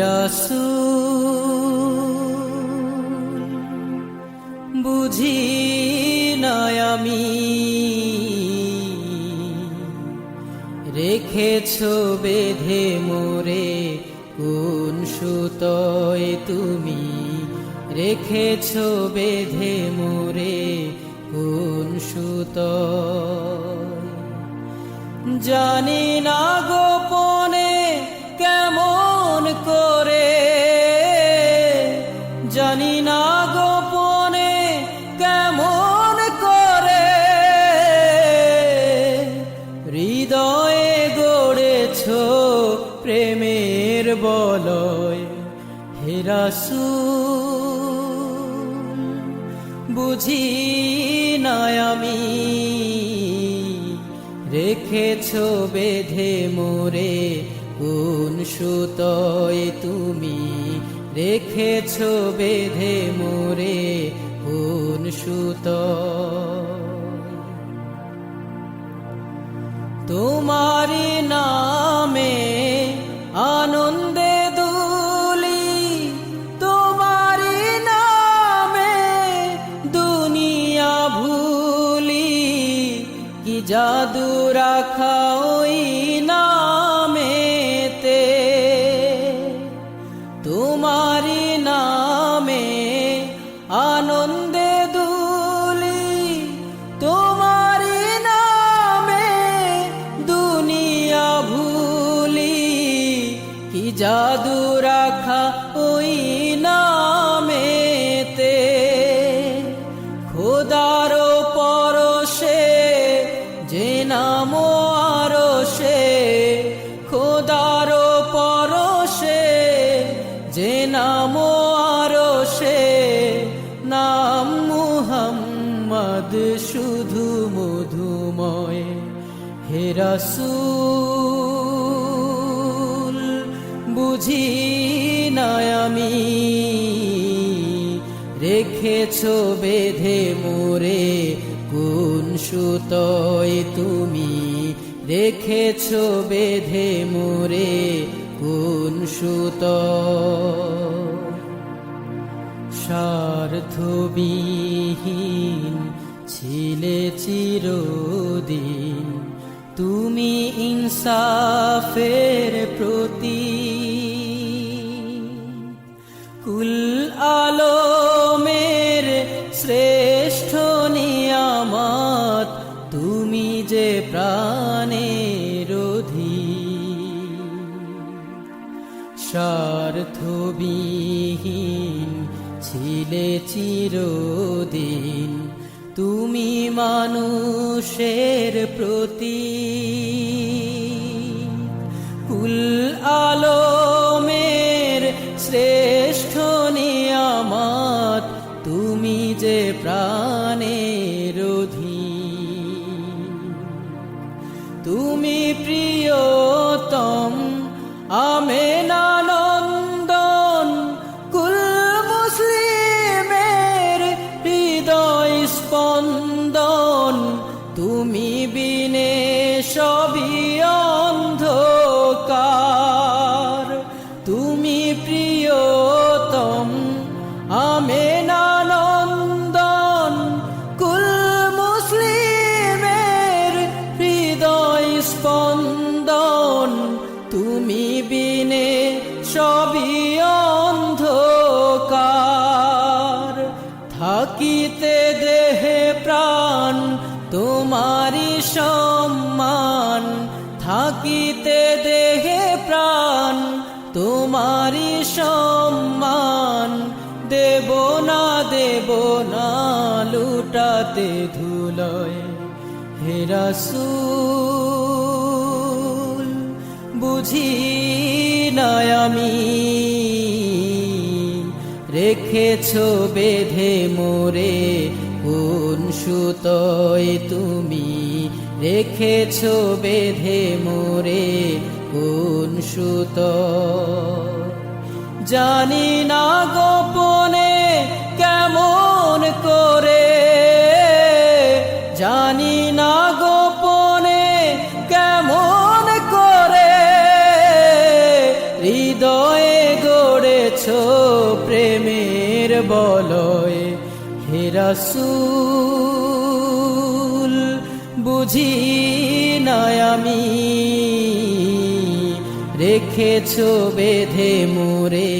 রাসূল বুঝি না আমি রেখেছো বেঁধে মোরে কোন সুতোয় তুমি রেখেছো বেঁধে মোরে কোন সুতোয় জানি না গোপনে কেমন করে জানি না গোপনে কেমন করে হৃদয়ে গড়েছো প্রেমের বলয় হে রাসূল বুঝি না আমি রেখেছো বেঁধে মোরে কোন সুতোয় তুমি রেখেছো বেঁধে মোরে কোন সুতোয় তোমারি নামে আনন্দে দুলি তোমারি নামে দুনিয়া ভুলি কি জাদু রাখা ওই নামেতে তোমারি নামে আনন্দে দুলি তোমারি নামে দুনিয়া ভুলি কি জাদু রাখা ওই নামেতে খোদার পরশে যে নাম আরশে খোদার পরশে যে নাম আরশে নাম মুহাম্মদ শুধু মধুময় হে রাসূল বুঝি না আমি রেখেছো বেঁধে মোরে কোন সুতোয় তুমি রেখেছো বেঁধে মোরে কোন সুতোয় স্বার্থবিহীন ছিলে চিরদিন তুমি ইনসাফের প্রতীক কুল আলমের শ্রেষ্ঠ নিয়ামত তুমি যে প্রাণের অধিক স্বার্থবিহীন ছিলে চিরদিন তুমি মানুষের প্রতীক কুল আলমের শ্রেষ্ঠ নিয়ামত তুমি যে প্রাণের অধিক তুমি প্রিয়তম আমেনা নন্দন কুল মুসলিমের হৃদয় স্পন্দন তুমি বিনে সবই অন্ধকার তুমি প্রিয়তম আমেনা নন্দন কুল মুসলিমের হৃদয় স্পন্দন তুমি বিনে সবই অন্ধকার থাকিতে দেহে প্রাণ তোমারি সম্মান থাকিতে দেহে প্রাণ তোমারি সম্মান দেব না লুটাতে ধুলোয় হে রাসূল বুঝি না আমি রেখেছো বেঁধে মোরে কোন সুতোয় তুমি রেখেছো বেঁধে মোরে কোন সুতোয় জানি না গোপনে কেমন করে জানি না গোপনে কেমন করে হৃদয়ে প্রেমের বলয় হে রাসূল বুঝি না আমি রেখেছো বেঁধে মোরে